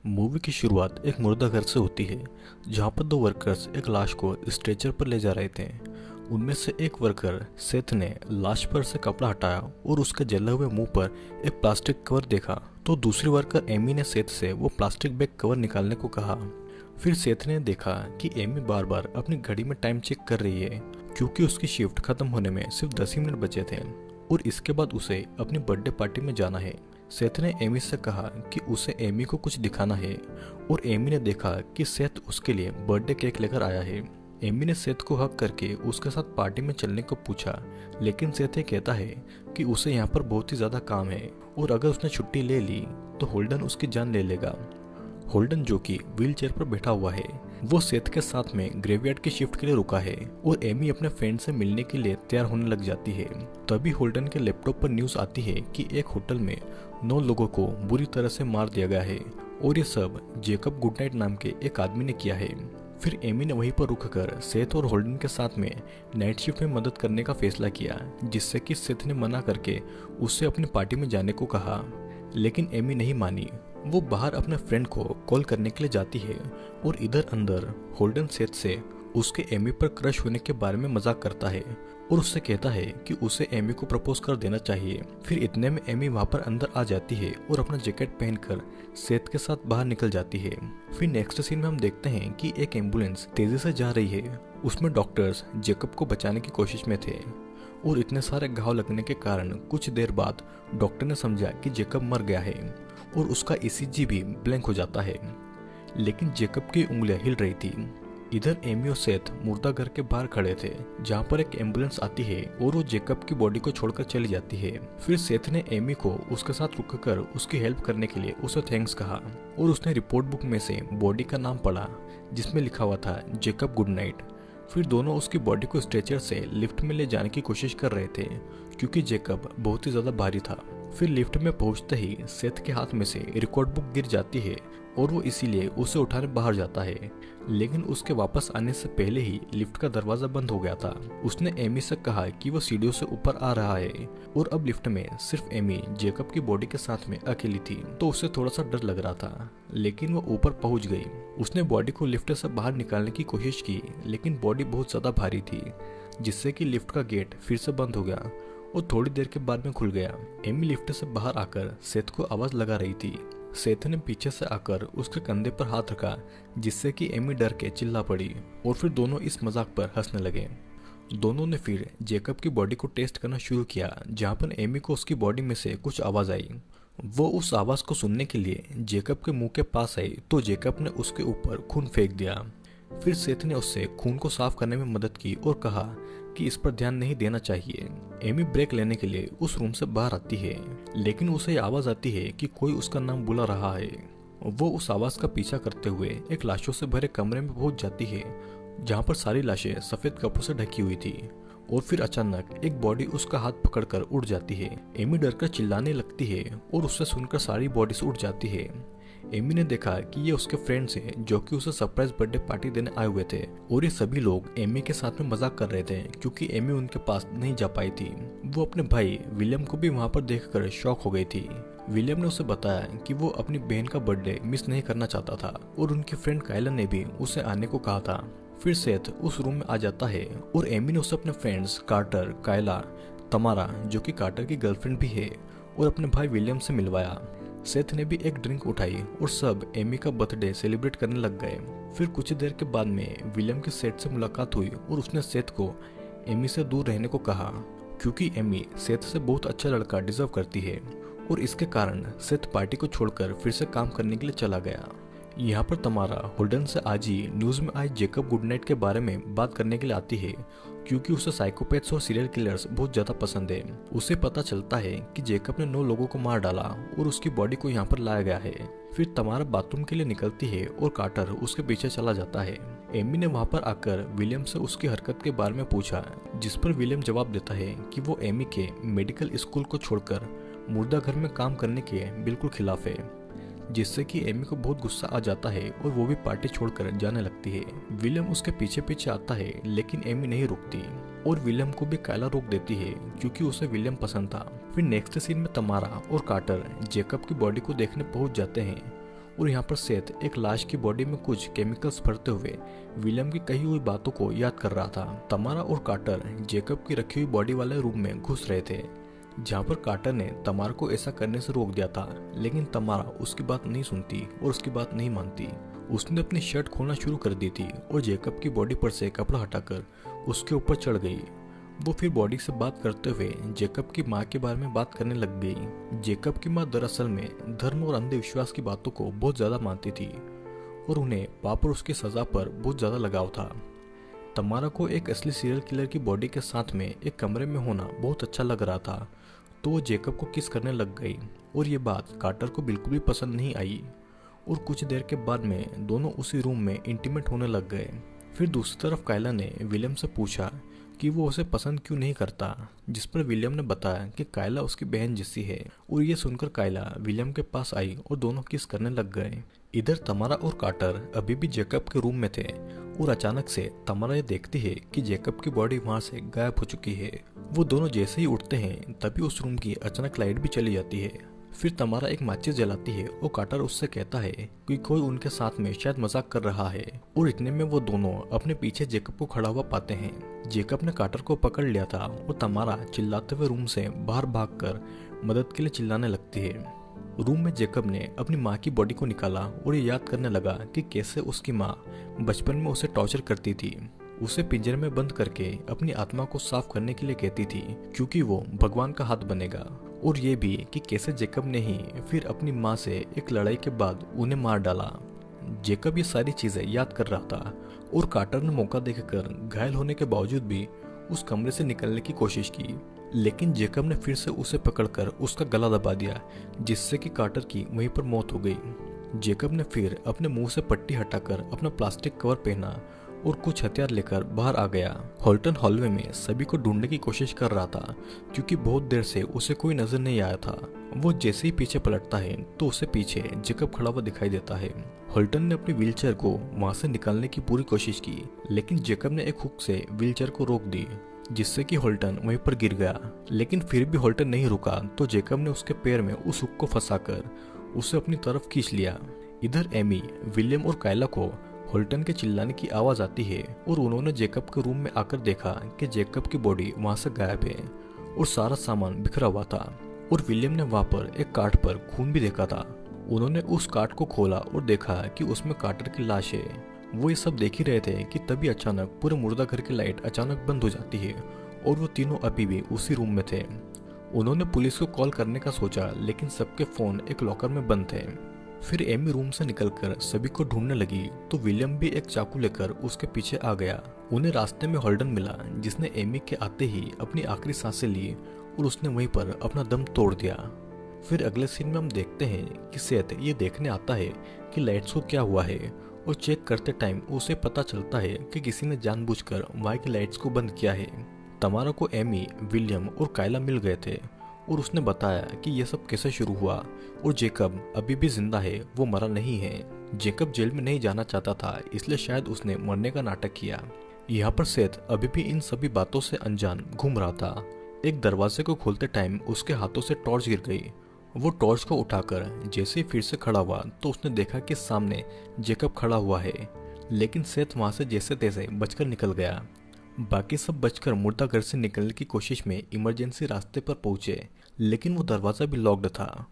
Movie की शुरुआत एक मुर्दा घर से होती है जहां पर दो वर्कर्स एक लाश को स्ट्रेचर पर ले जा रहे थे। उनमें से एक वर्कर सेथ ने लाश पर से कपड़ा हटाया और उसके जले हुए मुंह पर एक प्लास्टिक कवर देखा, तो दूसरी वर्कर एमी ने सेथ से वो प्लास्टिक बैग कवर निकालने को कहा। फिर सेथ ने देखा कि एमी बार बार अपनी घड़ी में टाइम चेक कर रही है क्योंकि उसकी शिफ्ट खत्म होने में सिर्फ 10 ही मिनट बचे थे और इसके बाद उसे अपनी बर्थडे पार्टी में जाना है। सेथ ने एमी से कहा कि उसे एमी को कुछ दिखाना है और एमी ने देखा कि सेथ उसके लिए बर्थडे केक लेकर आया है। एमी ने सेथ को हक करके उसके साथ पार्टी में चलने को पूछा, लेकिन सेथ ये कहता है कि उसे यहाँ पर बहुत ही ज़्यादा काम है और अगर उसने छुट्टी ले ली तो होल्डन उसकी जान ले लेगा। होल्डन, जो कि व्हील चेयर पर बैठा हुआ है, वो सेथ के साथ में ग्रेवयार्ड की शिफ्ट के लिए रुका है और एमी अपने फ्रेंड से मिलने के लिए तैयार होने लग जाती है। तभी होल्डन के लैपटॉप पर न्यूज़ आती है कि एक होटल में 9 लोगों को बुरी तरह से मार दिया गया है और ये सब जेकब गुडनाइट नाम के एक आदमी ने किया है। फिर एमी ने वहीं पर रुककर सेथ और होल्डन के साथ में नाइट शिफ्ट में मदद करने का फैसला किया, जिससे कि सेथ ने मना करके उससे अपनी पार्टी में जाने को कहा, लेकिन एमी नहीं मानी। वो बाहर अपने फ्रेंड को कॉल करने के लिए जाती है और इधर अंदर होल्डन सेथ से उसके एमी पर क्रश होने के बारे में मजाक करता है और उससे कहता है कि उसे एमी को प्रपोज कर देना चाहिए। फिर इतने में एमी वहां पर अंदर आ जाती है और अपना जैकेट पहनकर सेथ के साथ बाहर निकल जाती है। फिर नेक्स्ट सीन में हम देखते हैं कि एक एम्बुलेंस तेजी से जा रही है। उसमें डॉक्टर्स जेकब को बचाने की कोशिश में थे और इतने सारे घाव लगने के कारण कुछ देर बाद डॉक्टर ने समझा कि जेकब मर गया है और उसका ईसीजी भी ब्लैंक हो जाता है, लेकिन जेकब की उंगलियां हिल रही थी। इधर एमी और सेथ मुर्दा घर के बाहर खड़े थे जहां पर एक एम्बुलेंस आती है और वो जेकब की बॉडी को छोड़कर चली जाती है। फिर सेथ ने एमी को उसके साथ रुककर उसकी हेल्प करने के लिए उसे थैंक्स कहा और उसने रिपोर्ट बुक में से बॉडी का नाम पढ़ा जिसमें लिखा हुआ था जेकब गुडनाइट। फिर दोनों उसकी बॉडी को स्ट्रेचर से लिफ्ट में ले जाने की कोशिश कर रहे थे क्योंकि जेकब बहुत ही ज्यादा भारी था। फिर लिफ्ट में पहुंचते ही सेथ के हाथ में से रिकॉर्ड बुक गिर जाती है और वो इसीलिए उसे उठाने बाहर जाता है, लेकिन उसके वापस आने से पहले ही लिफ्ट का दरवाजा बंद हो गया था। उसने एमी से कहा कि वो सीढ़ियों से ऊपर आ रहा है और अब लिफ्ट में सिर्फ एमी जेकब की बॉडी के साथ में अकेली थी, तो उसे थोड़ा सा डर लग रहा था, लेकिन वो ऊपर पहुंच गई। उसने बॉडी को लिफ्ट से बाहर निकालने की कोशिश की, लेकिन बॉडी बहुत ज्यादा भारी थी, जिससे कि लिफ्ट का गेट फिर से बंद हो गया और थोड़ी देर के बाद में खुल गया। एमी लिफ्ट से बाहर आकर सेथ को आवाज लगा रही थी। सेथ ने पीछे से आकर उसके कंधे पर हाथ रखा, जिससे कि एमी डर के चिल्ला पड़ी और फिर दोनों इस मजाक पर हंसने लगे। दोनों ने फिर जेकब की बॉडी को टेस्ट करना शुरू किया, जहां पर एमी को उसकी बॉडी में से कुछ आवाज आई। वो उस आवाज को सुनने के लिए जेकब के मुंह के पास आई तो जेकब ने उसके ऊपर खून फेंक दिया। फिर सेथ ने उससे खून को साफ करने में मदद की और कहा कि इस पर ध्यान नहीं देना चाहिए। एमी ब्रेक लेने के लिए उस रूम से बाहर आती है, लेकिन उसे आवाज आती है कि कोई उसका नाम बुला रहा है। वो उस आवाज का पीछा करते हुए एक लाशों से भरे कमरे में पहुंच जाती है, जहां पर सारी लाशें सफेद कपड़ों से ढकी हुई थी और फिर अचानक एक बॉडी उसका हाथ पकड़कर उड़ जाती है। एमी डरकर चिल्लाने लगती है और उससे सुनकर सारी बॉडीज उड़ जाती है। एमी ने देखा कि ये उसके फ्रेंड्स हैं जो कि उसे सरप्राइज बर्थडे पार्टी देने आए हुए थे और ये सभी लोग एमी के साथ में मजाक कर रहे थे क्योंकि एमी उनके पास नहीं जा पाई थी। वो अपने भाई विलियम को भी वहां पर देखकर शॉक हो गई थी। विलियम ने उसे बताया कि वो अपनी बहन का बर्थडे मिस नहीं करना चाहता था और उनकी फ्रेंड कायला ने भी उसे आने को कहा था। फिर सेथ उस रूम में आ जाता है और एमी ने उसे अपने फ्रेंड्स कार्टर, कायला, तमारा, जो कि कार्टर की गर्लफ्रेंड भी है, और अपने भाई विलियम से मिलवाया। सेथ ने भी एक ड्रिंक उठाई और सब एमी का बर्थडे सेलिब्रेट करने लग गए। फिर कुछ देर के बाद में विलियम के सेथ से मुलाकात हुई और उसने सेथ को एमी से दूर रहने को कहा क्योंकि एमी सेथ से बहुत अच्छा लड़का डिजर्व करती है और इसके कारण सेथ पार्टी को छोड़कर फिर से काम करने के लिए चला गया। यहाँ पर तमारा होल्डन से आज ही न्यूज में आए जेकब गुडनाइट के बारे में बात करने के लिए आती है क्योंकि उसे साइकोपैथ्स और सीरियल किलर्स बहुत ज्यादा पसंद है। उसे पता चलता है कि जेकब ने 9 लोगों को मार डाला और उसकी बॉडी को यहाँ पर लाया गया है। फिर तमारा बाथरूम के लिए निकलती है और कार्टर उसके पीछे चला जाता है। एमी ने वहां पर आकर विलियम से उसकी हरकत के बारे में पूछा, जिस पर विलियम जवाब देता है कि वो एमी के मेडिकल स्कूल को छोड़कर मुर्दा घर में काम करने के बिल्कुल खिलाफ है, जिससे कि एमी को बहुत गुस्सा आ जाता है और वो भी पार्टी छोड़कर जाने लगती है। विलियम उसके पीछे पीछे आता है, लेकिन एमी नहीं रुकती और विलियम को भी कायला रोक देती है क्योंकि उसे विलियम पसंद था। फिर नेक्स्ट सीन में तमारा और कार्टर जेकब की बॉडी को देखने पहुंच जाते हैं और यहाँ पर सेथ एक लाश की बॉडी में कुछ केमिकल्स भरते हुए विलियम की कही हुई बातों को याद कर रहा था। तमारा और कार्टर जेकब की रखी हुई बॉडी वाले रूम में घुस रहे थे, जहाँ पर कार्टर ने तमारा को ऐसा करने से रोक दिया था, लेकिन तमारा उसकी बात नहीं सुनती और उसकी बात नहीं मानती। उसने अपनी शर्ट खोलना शुरू कर दी थी और जेकब की बॉडी पर से कपड़ा हटाकर उसके ऊपर चढ़ गई। वो फिर बॉडी से बात करते हुए जेकब की माँ के बारे में बात करने लग गई। जेकब की माँ दरअसल में धर्म और अंधविश्वास की बातों को बहुत ज़्यादा मानती थी और उन्हें पाप और उसकी सज़ा पर बहुत ज़्यादा लगाव था। तमारा को एक असली सीरियल किलर की बॉडी के साथ में एक कमरे में होना बहुत अच्छा लग रहा था, तो वो जेकब को किस करने लग गई और ये बात कार्टर को बिल्कुल भी पसंद नहीं आई और कुछ देर के बाद में दोनों उसी रूम में इंटीमेट होने लग गए। फिर दूसरी तरफ कायला ने विलियम से पूछा कि वो उसे पसंद क्यों नहीं करता, जिस पर विलियम ने बताया कि कायला उसकी बहन जैसी है और ये सुनकर कायला विलियम के पास आई और दोनों किस करने लग गए। इधर तमारा और कार्टर अभी भी जेकब के रूम में थे और अचानक से तमारा ये देखती है कि जेकब की बॉडी वहां से गायब हो चुकी है। वो दोनों जैसे ही उठते हैं तभी उस रूम की अचानक लाइट भी चली जाती है। फिर तमारा एक माचिस जलाती है और कार्टर उससे कहता है कि कोई उनके साथ में शायद मजाक कर रहा है और इतने में वो दोनों अपने पीछे जेकब को खड़ा हुआ पाते हैं। जेकब ने कार्टर को पकड़ लिया था और तमारा चिल्लाते हुए रूम से बाहर भागकर मदद के लिए चिल्लाने लगती है। रूम में जेकब ने अपनी माँ की बॉडी को निकाला और ये याद करने लगा कि कैसे उसकी माँ बचपन में उसे टॉर्चर करती थी, उसे पिंजरे में बंद करके अपनी आत्मा को साफ करने के लिए कहती थी क्योंकि वो भगवान का हाथ बनेगा, और ये भी कि कैसे जेकब ने ही फिर अपनी माँ से एक लड़ाई के बाद उन्हें मार डाला। जेकब ये सारी चीजें याद कर रहा था और कार्टर ने मौका देखकर घायल होने के बावजूद भी उस कमरे से निकलने की कोशिश की, लेकिन जेकब ने फिर से उसे पकड़कर उसका गला दबा दिया, जिससे कि कार्टर की वहीं पर मौत हो गई। जेकब ने फिर अपने मुंह से पट्टी हटाकर अपना प्लास्टिक कवर पहना और कुछ हथियार लेकर बाहर आ गया। होल्टन हॉलवे में सभी को ढूंढने की कोशिश कर रहा था क्योंकि बहुत देर से उसे कोई नजर नहीं आया था। वो जैसे ही पीछे पलटता है तो उसे पीछे जेकब खड़ा हुआ दिखाई देता है। होल्टन ने अपनी व्हीलचेयर को वहां से निकालने की पूरी कोशिश की, लेकिन जेकब ने एक हुक से व्हीलचेयर को रोक दी, जिससे कि होल्टन वहीं पर गिर गया। लेकिन फिर भी होल्टन नहीं रुका तो जेकब ने उसके पैर में उस हुक को फंसाकर उसे अपनी तरफ खींच लिया। इधर एमी, विलियम और कायला को होल्टन के चिल्लाने की आवाज आती है और उन्होंने जेकब के रूम में आकर देखा कि जेकब की बॉडी वहां से गायब है और सारा सामान बिखरा हुआ था, और विलियम ने वहां पर एक कार्ड पर खून भी देखा था। उन्होंने उस कार्ड को खोला और देखा कि उसमें कार्टर की लाश है। वो ये सब देख ही रहे थे कि तभी अचानक पूरे मुर्दा घर की लाइट अचानक बंद हो जाती है और वो तीनों अभी भी उसी रूम में थे। उन्होंने पुलिस को कॉल करने का सोचा, लेकिन सबके फोन एक लॉकर में बंद थे। फिर एमी रूम से निकलकर सभी को ढूंढने लगी तो विलियम भी एक चाकू लेकर उसके पीछे आ गया। उन्हें रास्ते में होल्डन मिला, जिसने एमी के आते ही अपनी आखिरी सांसें ली और उसने वहीं पर अपना दम तोड़ दिया। फिर अगले सीन में हम देखते हैं कि सेथ ये देखने आता है कि लाइट्स को क्या हुआ है, और चेक करते टाइम उसे पता चलता है कि किसी ने जानबूझकर वहां की लाइट्स को बंद किया है। तमारा को एमी, विलियम और कायला मिल गए थे और उसने बताया कि यह सब कैसे शुरू हुआ, और जेकब अभी भी जिंदा है, वो मरा नहीं है। जेकब जेल में नहीं जाना चाहता था, इसलिए शायद उसने मरने का नाटक किया। यहाँ पर सेथ अभी भी इन सभी बातों से अनजान घूम रहा था। एक दरवाजे को खोलते टाइम उसके हाथों से टॉर्च गिर गई। वो टॉर्च को उठाकर जैसे ही फिर से खड़ा हुआ तो उसने देखा कि सामने जेकब खड़ा हुआ है, लेकिन सेथ वहां से जैसे तैसे बचकर निकल गया। बाकी सब बचकर मुर्दा घर से निकलने की कोशिश में इमरजेंसी रास्ते पर पहुंचे, लेकिन वो दरवाज़ा भी लॉक्ड था।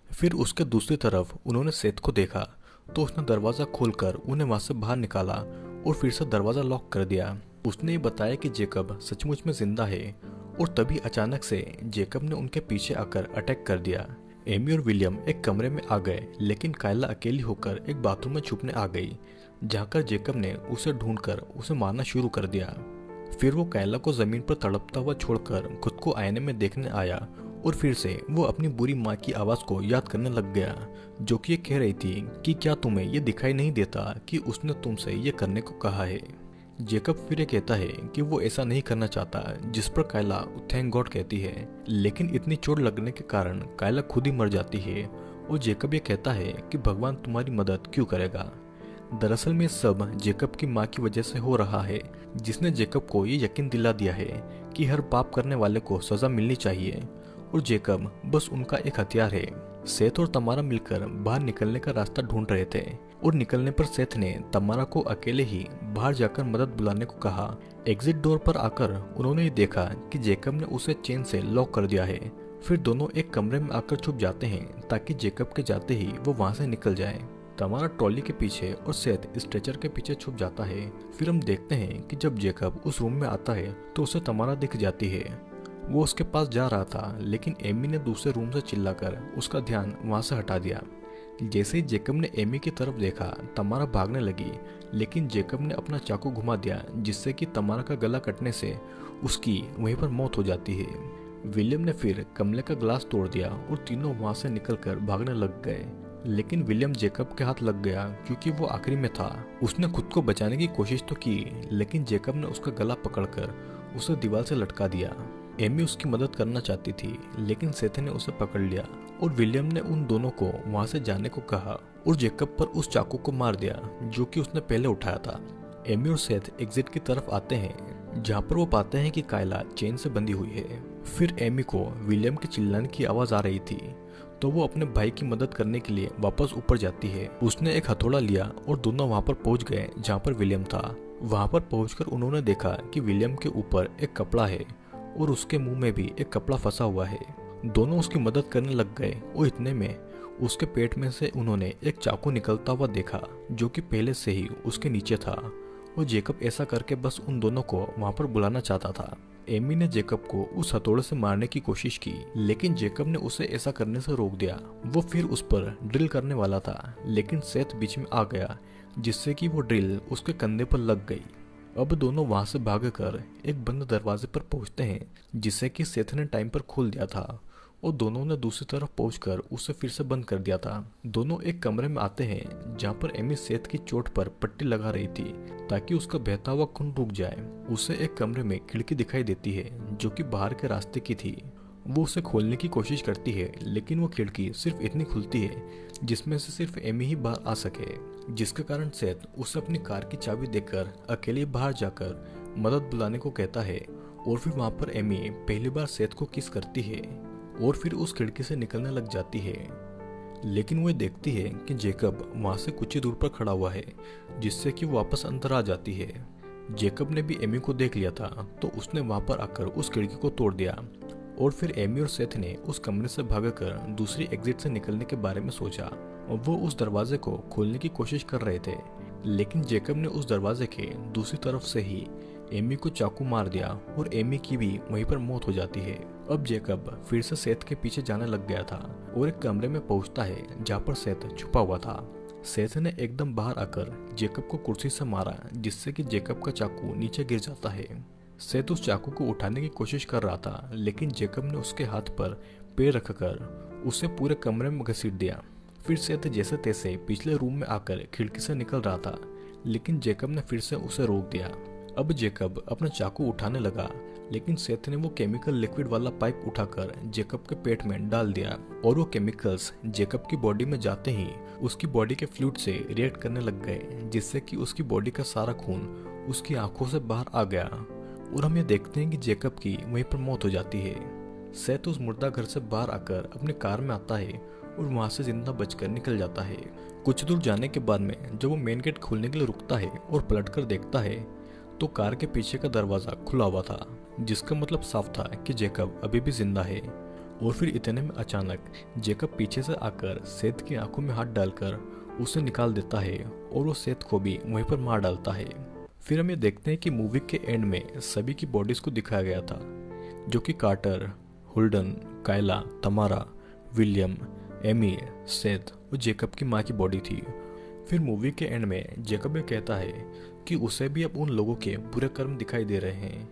फिर उसके दूसरी तरफ उन्होंने सेथ को देखा तो उसने दरवाज़ा खोलकर उन्हें वहां से बाहर निकाला और फिर से दरवाज़ा लॉक कर दिया। उसने ये बताया कि जेकब सचमुच में जिंदा है, और तभी अचानक से जेकब ने उनके पीछे आकर अटैक कर दिया। एमी और विलियम एक कमरे में आ गए, लेकिन कायला अकेली होकर एक बाथरूम में छुपने आ गई, जहाँ कर जेकब ने उसे ढूंढकर उसे मारना शुरू कर दिया। फिर वो कायला को जमीन पर तड़पता हुआ छोड़कर खुद को आईने में देखने आया, और फिर से वो अपनी बुरी माँ की आवाज़ को याद करने लग गया, जो कि ये कह रही थी कि क्या तुम्हें ये दिखाई नहीं देता कि उसने तुमसे ये करने को कहा है। जेकब फिर ये कहता है कि वो ऐसा नहीं करना चाहता, जिस पर कायला थैंक गॉड कहती है, लेकिन इतनी चोट लगने के कारण कायला खुद ही मर जाती है, और जेकब ये कहता है कि भगवान तुम्हारी मदद क्यों करेगा। दरअसल में सब जेकब की माँ की वजह से हो रहा है, जिसने जेकब को ये यकीन दिला दिया है कि हर पाप करने वाले को सजा मिलनी चाहिए, और जेकब बस उनका एक हथियार है। सेथ और तमारा मिलकर बाहर निकलने का रास्ता ढूंढ रहे थे और निकलने पर सेथ ने तमारा को अकेले ही बाहर जाकर मदद बुलाने को कहा। एग्जिट डोर पर आकर उन्होंने ये देखा कि जेकब ने उसे चेन से लॉक कर दिया है। फिर दोनों एक कमरे में आकर छुप जाते हैं ताकि जेकब के जाते ही वो वहां से निकल जाए। तमारा ट्रॉली के पीछे और सेथ स्ट्रेचर के पीछे छुप जाता है। फिर हम देखते हैं कि जब जेकब उस रूम में आता है तो उसे तमारा दिख जाती है। वो उसके पास जा रहा था, लेकिन एमी ने दूसरे रूम से चिल्लाकर उसका ध्यान वहां से हटा दिया। जैसे ही जेकब ने एमी की तरफ देखा, तमारा भागने लगी, लेकिन जेकब ने अपना चाकू घुमा दिया जिससे कि तमारा का गला कटने से उसकी वहीं पर मौत हो जाती है। विलियम ने फिर कमरे का ग्लास तोड़ दिया और तीनों वहां से निकलकर भागने लग गए, लेकिन विलियम जेकब के हाथ लग गया क्योंकि वो आखिरी में था। उसने खुद को बचाने की कोशिश तो की, लेकिन जेकब ने उसका गला पकड़कर उसे दीवार से लटका दिया। एमी उसकी मदद करना चाहती थी, लेकिन सेथ ने उसे पकड़ लिया और विलियम ने उन दोनों को वहां से जाने को कहा और जेकब पर उस चाकू को मार दिया जो कि उसने पहले उठाया था। एमी और सेथ एग्जिट की तरफ आते हैं जहां पर वो पाते हैं कि कायला चेन से बंधी हुई है। फिर एमी को विलियम के चिल्लाने की आवाज आ रही थी, तो वो अपने भाई की मदद करने के लिए वापस ऊपर जाती है। उसने एक हथौड़ा लिया और दोनों वहां पर पहुंच गए जहां पर विलियम था। वहां पर पहुंचकर उन्होंने देखा कि विलियम के ऊपर एक कपड़ा है और उसके मुंह में भी एक कपड़ा फंसा हुआ है। दोनों उसकी मदद करने लग गए और इतने में उसके पेट में से उन्होंने एक चाकू निकलता हुआ देखा जो कि पहले से ही उसके नीचे था और जेकब ऐसा करके बस उन दोनों को वहां पर बुलाना चाहता था। एमी ने जेकब को उस हथौड़े से मारने की कोशिश की, लेकिन जेकब ने उसे ऐसा करने से रोक दिया। वो फिर उस पर ड्रिल करने वाला था, लेकिन सेथ बीच में आ गया जिससे कि वो ड्रिल उसके कंधे पर लग गई। अब दोनों वहां से भागकर एक बंद दरवाजे पर पहुंचते हैं जिसे कि सेथ ने टाइम पर खोल दिया था और दोनों ने दूसरी तरफ पहुंचकर उसे फिर से बंद कर दिया था। दोनों एक कमरे में आते हैं जहां पर एमी सेथ की चोट पर पट्टी लगा रही थी ताकि उसका बहता हुआ खून रुक जाए। उसे एक कमरे में खिड़की दिखाई देती है जो कि बाहर के रास्ते की थी। वो उसे खोलने की कोशिश करती है, लेकिन वो खिड़की सिर्फ इतनी खुलती है जिसमें से सिर्फ एमी ही बाहर आ सके, जिसके कारण सेथ उसे अपनी कार की चाबी देकर अकेले बाहर जाकर मदद बुलाने को कहता है। और फिर वहां पर एमी पहली बार सेथ को किस करती है और फिर उस खिड़की से निकलने लग जाती है, लेकिन वो देखती है कि जेकब वहां से कुछ ही दूर पर खड़ा हुआ है, जिससे कि वो वापस अंदर आ जाती है। जेकब ने भी एमी को देख लिया था, तो उसने वहां पर आकर उस खिड़की को तोड़ दिया और फिर एमी और सेथ ने उस कमरे से भागकर दूसरी एग्जिट से निकलने के बारे में सोचा और वो उस दरवाजे को खोलने की कोशिश कर रहे थे, लेकिन जेकब ने उस दरवाजे के दूसरी तरफ से ही एमी को चाकू मार दिया और एमी की भी वहीं पर मौत हो जाती है। अब जेकब फिर से सेथ के पीछे जाने लग गया था और एक कमरे में पहुंचता है जहां पर सेथ छुपा हुआ था। सेथ ने एकदम बाहर आकर जेकब को कुर्सी से मारा जिससे कि जेकब का चाकू नीचे गिर जाता है। सेथ उस चाकू को उठाने की कोशिश कर रहा था, लेकिन जेकब ने उसके हाथ पर पैर रखकर उसे पूरे कमरे में घसीट दिया। फिर सेथ जैसे तैसे पिछले रूम में आकर खिड़की से निकल रहा था, लेकिन जेकब ने फिर से उसे रोक दिया। अब जेकब अपना चाकू उठाने लगा, लेकिन सेथ ने वो केमिकल लिक्विड वाला पाइप उठाकर जेकब के पेट में डाल दिया और वो केमिकल्स जेकब की बॉडी में जाते ही उसकी बॉडी के फ्लूइड से रिएक्ट करने लग गए, जिससे कि उसकी बॉडी का सारा खून उसकी आंखों से बाहर आ गया और हम ये देखते हैं कि जेकब की वहीं पर मौत हो जाती है। सेथ उस मुर्दा घर से बाहर आकर अपने कार में आता है और वहां से जिंदा बचकर निकल जाता है। कुछ दूर जाने के बाद में जब वो मेन गेट खोलने के लिए रुकता है और पलटकर देखता है तो कार के पीछे का दरवाजा खुला हुआ था, जिसका मतलब साफ था कि जेकब अभी भी जिंदा है। और फिर इतने में अचानक जेकब पीछे से आकर सेथ की आंखों में हाथ डालकर उसे निकाल देता है और वो सेथ को भी वहीं पर मार डालता है। फिर हम ये देखते हैं कि मूवी के एंड में सभी की बॉडीज को दिखाया गया था, जो कि कार्टर, होल्डन, कायला, तमारा, विलियम, एमी, सेथ और जेकब की माँ की बॉडी थी। फिर मूवी के एंड में जेकब ये कहता है कि उसे भी अब उन लोगों के बुरे कर्म दिखाई दे रहे हैं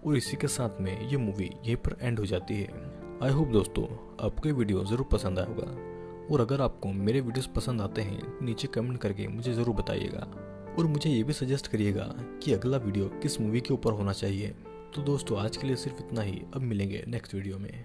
और इसी के साथ में ये मूवी यहीं पर एंड हो जाती है। आई होप दोस्तों आपको ये वीडियो ज़रूर पसंद आया होगा, और अगर आपको मेरे वीडियोस पसंद आते हैं तो नीचे कमेंट करके मुझे ज़रूर बताइएगा और मुझे ये भी सजेस्ट करिएगा कि अगला वीडियो किस मूवी के ऊपर होना चाहिए। तो दोस्तों आज के लिए सिर्फ इतना ही, अब मिलेंगे नेक्स्ट वीडियो में।